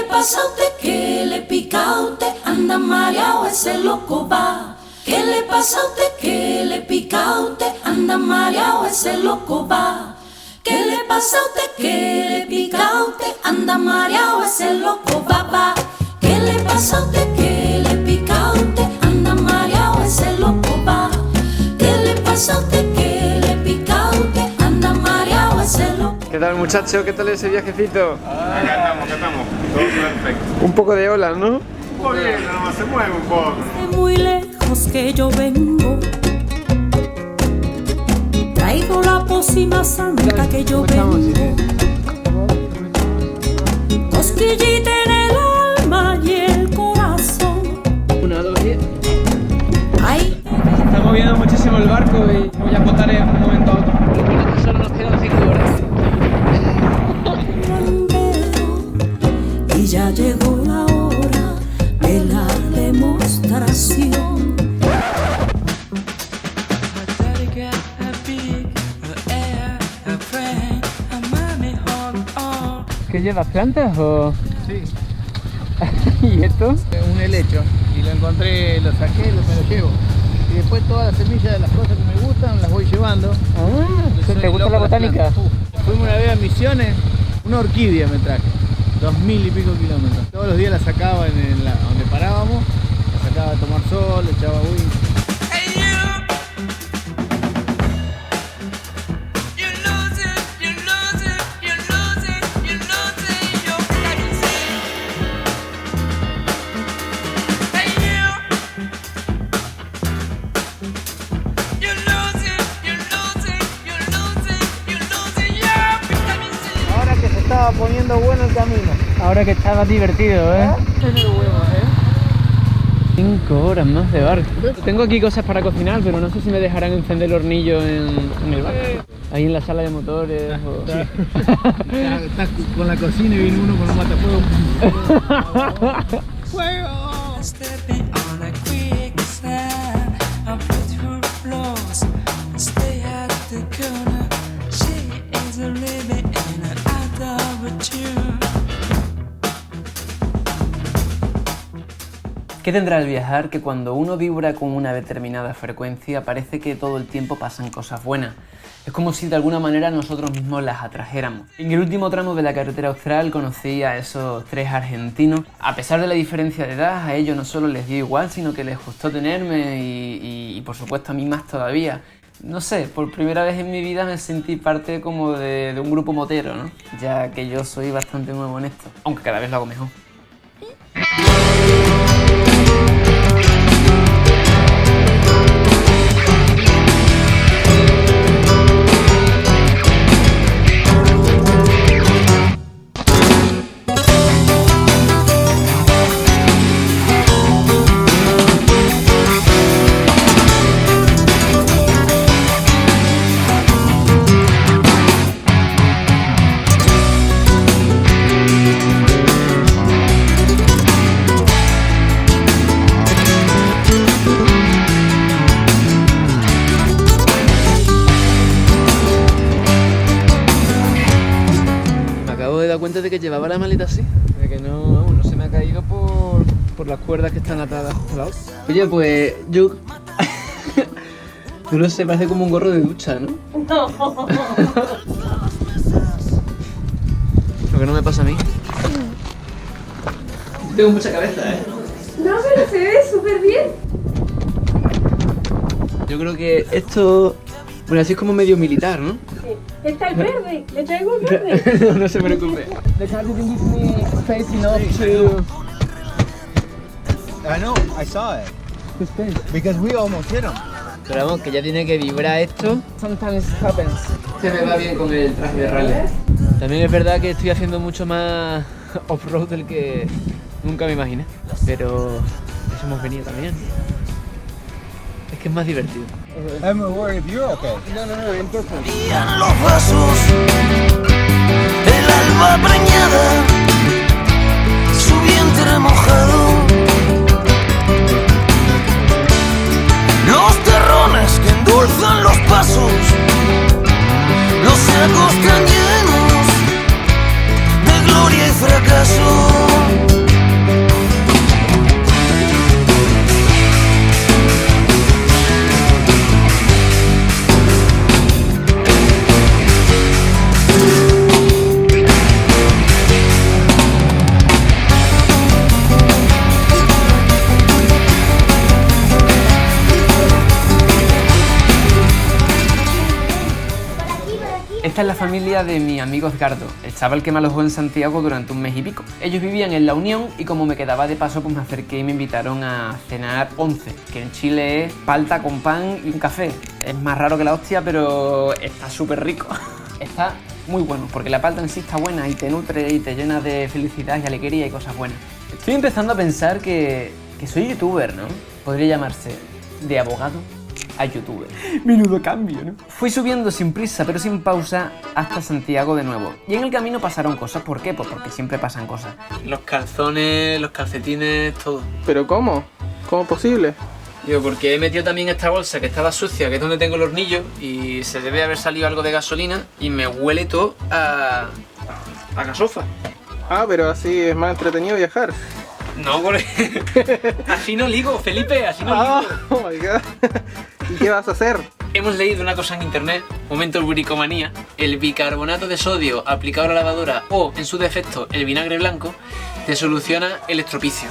pasa a usted? ¿Qué le pica a usted? Anda mareado, ese loco va. ¿Qué le pasa a usted? ¿Qué le pica a usted? Anda mareado, ese loco va. ¿Qué le pasa a usted? ¿Qué le pica a usted? Anda mareado, ese loco va. ¿Qué le pasa a usted? ¿Qué le pica a usted? Anda mareado, ese loco va. ¿Qué le pasa a usted? ¿Qué le pica a usted? Anda mareado, ese loco. ¿Qué tal, muchacho? ¿Qué tal ese viajecito? Acá estamos, todo perfecto. Un poco de olas, ¿no? Muy bien, nada más se mueve un poco. De muy lejos que yo vengo, traigo la pócima santa que yo vengo. Cosquillita en el alma y el corazón. 1, 2, 10. Ay, Se está moviendo muchísimo el barco y voy a botar en un momento a otro. Lo bueno es que solo nos quedan 5 horas. y ya llegó la hora de la demostración. ¿Qué llevas, plantas o...? Sí, ¿Y esto? un helecho. Y lo encontré, lo saqué, me lo llevo. Y después todas las semillas de las cosas que me gustan las voy llevando. ¿Te gusta loco la de las botánica? plantas. Fuimos una vez a Misiones, una orquídea me traje. 2000 y pico kilómetros. Todos los días la sacaba donde parábamos, la sacaba a tomar sol, le echaba agüita. Ahora que se estaba poniendo bueno el camino. Ahora que estaba divertido, ¿eh? 5 horas más de barco. Tengo aquí cosas para cocinar, pero no sé si me dejarán encender el hornillo en el barco. Ahí en la sala de motores o... Estás con la cocina y viene uno con un matafuego. ¡Fuego! ¿Qué tendrá el viajar? Que cuando uno vibra con una determinada frecuencia parece que todo el tiempo pasan cosas buenas. Es como si de alguna manera nosotros mismos las atrajéramos. En el último tramo de la carretera austral conocí a esos 3 argentinos. A pesar de la diferencia de edad, a ellos no solo les dio igual, sino que les gustó tenerme y por supuesto a mí más todavía. No sé, por primera vez en mi vida me sentí parte como de un grupo motero, ¿no? Ya que yo soy bastante nuevo en esto, aunque cada vez lo hago mejor. Cuenta de que llevaba la maleta así, de que no se me ha caído por las cuerdas que están atadas a la otra. Oye, pues yo... Tú no sé, parece como un gorro de ducha, ¿no? No. Lo que no me pasa a mí. Tengo mucha cabeza, ¿eh? No, pero se ve súper bien. Yo creo que esto... Bueno, así es como medio militar, ¿no? Sí. Está el verde, le traigo el verde. No se preocupe. The car didn't give me space enough to I know, I saw it. space. Because we almost hit him. Pero vamos, que ya tiene que vibrar esto. Sometimes it happens. Se me va bien con el traje de rally. También es verdad que estoy haciendo mucho más off-road del que nunca me imaginé. Pero eso hemos venido también. Es que es más divertido. I'm worried if you're okay. No, I'm perfect. Los vasos, el alba preñada, su vientre mojado, los terrones que endulzan los pasos, los sacos tan llenos de gloria y fracaso. Esta es la familia de mi amigo Edgardo, el chaval que me alojó en Santiago durante un mes y pico. Ellos vivían en La Unión y como me quedaba de paso, pues me acerqué y me invitaron a cenar once, que en Chile es palta con pan y un café. Es más raro que la hostia, pero está súper rico. Está muy bueno, porque la palta en sí está buena y te nutre y te llena de felicidad y alegría y cosas buenas. Estoy empezando a pensar que soy youtuber, ¿no? Podría llamarse de abogado a youtuber. Menudo cambio, ¿no? Fui subiendo sin prisa pero sin pausa hasta Santiago de nuevo. Y en el camino pasaron cosas. ¿Por qué? Pues porque siempre pasan cosas. Los calzones, los calcetines, todo. ¿Pero cómo? ¿Cómo es posible? Digo, porque he metido también esta bolsa que estaba sucia, que es donde tengo el hornillo, y se debe haber salido algo de gasolina y me huele todo a gasofa. Ah, pero así es más entretenido viajar. No, porque así no ligo, Felipe, así no ligo. Oh my god. ¿Y qué vas a hacer? Hemos leído una cosa en internet, momento bricomanía, el bicarbonato de sodio aplicado a la lavadora o, en su defecto, el vinagre blanco, te soluciona el estropicio.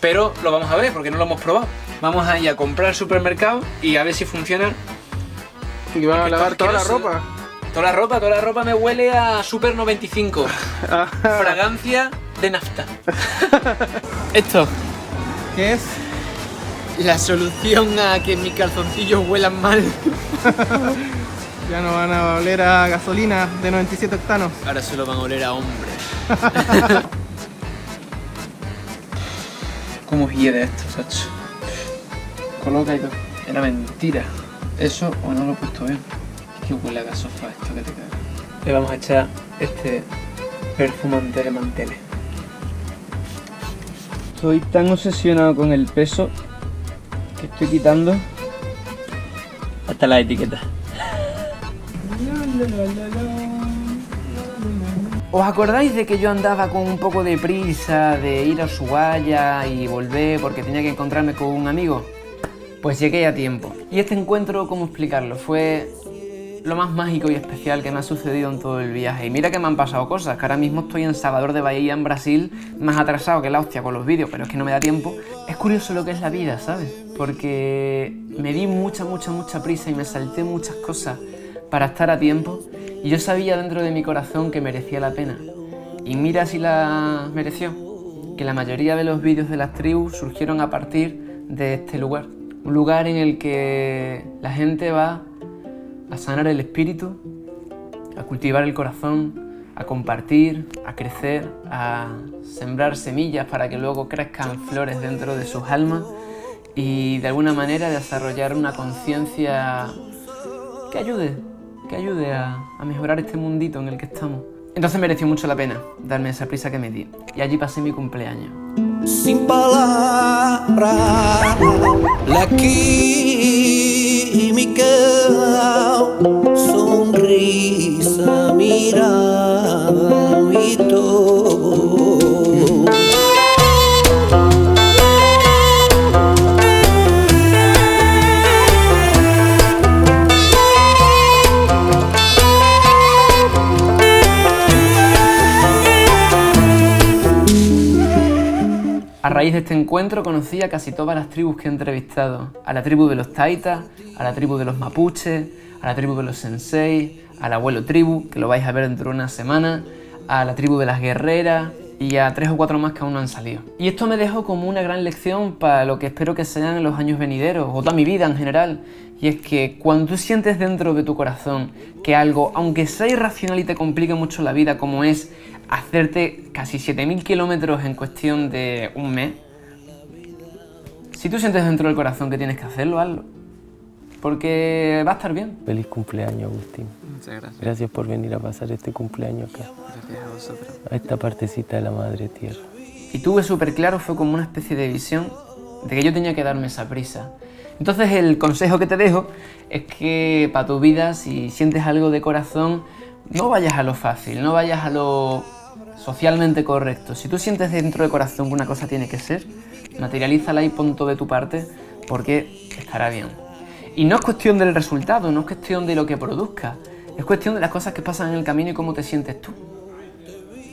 Pero lo vamos a ver porque no lo hemos probado. Vamos a ir a comprar al supermercado y a ver si funciona. ¿Y van a lavar toda la ropa? Toda la ropa me huele a Super 95. Fragancia de nafta. Esto. ¿Qué es? La solución a que mis calzoncillos huelan mal. Ya no van a oler a gasolina de 97 octanos. Ahora solo van a oler a hombres. ¿Cómo hiede esto, Sacho? Coloca y todo. Era mentira. ¿Eso o no lo he puesto bien? Es que huele a gasofa esto que te cae. Le vamos a echar este perfumante de manteles. Estoy tan obsesionado con el peso que estoy quitando hasta la etiqueta. ¿Os acordáis de que yo andaba con un poco de prisa de ir a Ushuaia y volver porque tenía que encontrarme con un amigo? Pues llegué a tiempo. Y este encuentro, ¿cómo explicarlo? Fue lo más mágico y especial que me ha sucedido en todo el viaje. Y mira que me han pasado cosas, que ahora mismo estoy en Salvador de Bahía, en Brasil, más atrasado que la hostia con los vídeos, pero es que no me da tiempo. Es curioso lo que es la vida, ¿sabes? Porque me di mucha prisa y me salté muchas cosas para estar a tiempo. Y yo sabía dentro de mi corazón que merecía la pena. Y mira si la mereció. Que la mayoría de los vídeos de las tribus surgieron a partir de este lugar. Un lugar en el que la gente va a sanar el espíritu, a cultivar el corazón, a compartir, a crecer, a sembrar semillas para que luego crezcan flores dentro de sus almas y de alguna manera desarrollar una conciencia que ayude a mejorar este mundito en el que estamos. Entonces mereció mucho la pena darme esa prisa que me di. Y allí pasé mi cumpleaños. Sin palabras, la química, sonrisa, mirada y todo. A raíz de este encuentro conocí a casi todas las tribus que he entrevistado. A la tribu de los taitas, a la tribu de los mapuches, a la tribu de los sensei, al abuelo tribu, que lo vais a ver dentro de una semana, a la tribu de las guerreras y a 3 o 4 más que aún no han salido. Y esto me dejó como una gran lección para lo que espero que sean en los años venideros, o toda mi vida en general. Y es que cuando tú sientes dentro de tu corazón que algo, aunque sea irracional y te complique mucho la vida, como es hacerte casi 7.000 kilómetros en cuestión de un mes, si tú sientes dentro del corazón que tienes que hacerlo, hazlo. Porque va a estar bien. Feliz cumpleaños, Agustín. Muchas gracias. Gracias por venir a pasar este cumpleaños acá. Gracias a vosotros. A esta partecita de la Madre Tierra. Y tuve súper claro, fue como una especie de visión de que yo tenía que darme esa prisa. Entonces el consejo que te dejo es que para tu vida, si sientes algo de corazón, no vayas a lo fácil, no vayas a lo socialmente correcto. Si tú sientes dentro de corazón que una cosa tiene que ser, materialízala y pon todo de tu parte porque estará bien. Y no es cuestión del resultado, no es cuestión de lo que produzca, es cuestión de las cosas que pasan en el camino y cómo te sientes tú.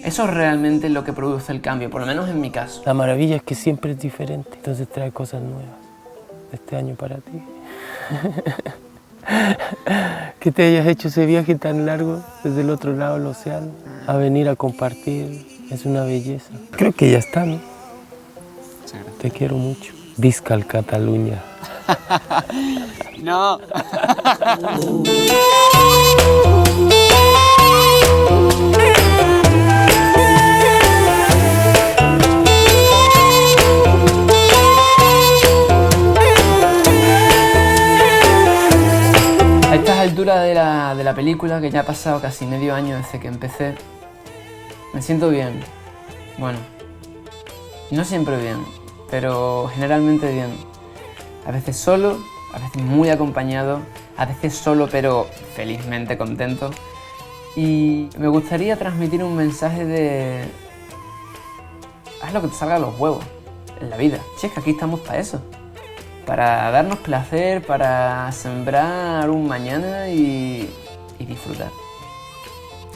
Eso es realmente lo que produce el cambio, por lo menos en mi caso. La maravilla es que siempre es diferente, entonces trae cosas nuevas este año para ti. que te hayas hecho ese viaje tan largo desde el otro lado del océano a venir a compartir. Es una belleza. Creo que ya está, ¿no? Te quiero mucho. Visca Cataluña. No. A estas alturas de la película, que ya ha pasado casi medio año desde que empecé, me siento bien. Bueno, no siempre bien, pero generalmente bien. A veces solo, a veces muy acompañado, a veces solo pero felizmente contento. Y me gustaría transmitir un mensaje de... haz lo que te salga de los huevos en la vida. Si es que aquí estamos para eso. Para darnos placer, para sembrar un mañana y disfrutar.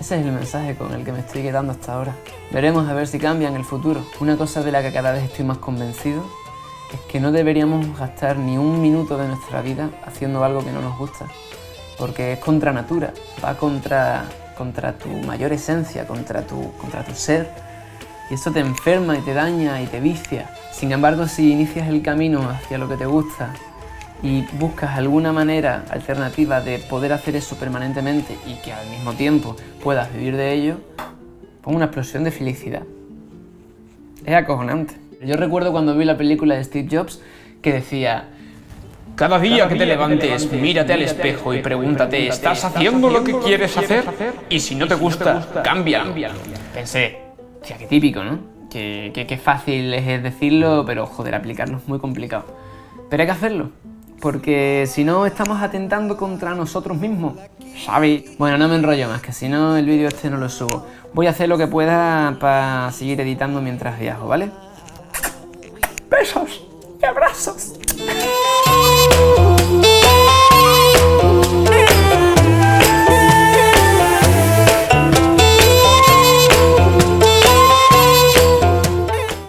Ese es el mensaje con el que me estoy quedando hasta ahora. Veremos a ver si cambia en el futuro. Una cosa de la que cada vez estoy más convencido es que no deberíamos gastar ni un minuto de nuestra vida haciendo algo que no nos gusta. Porque es contra natura, va contra tu mayor esencia, contra tu ser. Y eso te enferma y te daña y te vicia. Sin embargo, si inicias el camino hacia lo que te gusta y buscas alguna manera alternativa de poder hacer eso permanentemente y que al mismo tiempo puedas vivir de ello, pues una explosión de felicidad. Es acojonante. Yo recuerdo cuando vi la película de Steve Jobs que decía: cada día que te levantes, mírate al espejo y pregúntate, ¿estás haciendo lo que quieres hacer? Y si no te gusta, cámbialo. Pensé, hostia, qué típico, ¿no? Qué fácil es decirlo, pero joder, aplicarlo es muy complicado. Pero hay que hacerlo, porque si no estamos atentando contra nosotros mismos, ¿sabes? Bueno, no me enrollo más, que si no el vídeo este no lo subo. Voy a hacer lo que pueda para seguir editando mientras viajo, ¿vale? Besos y abrazos.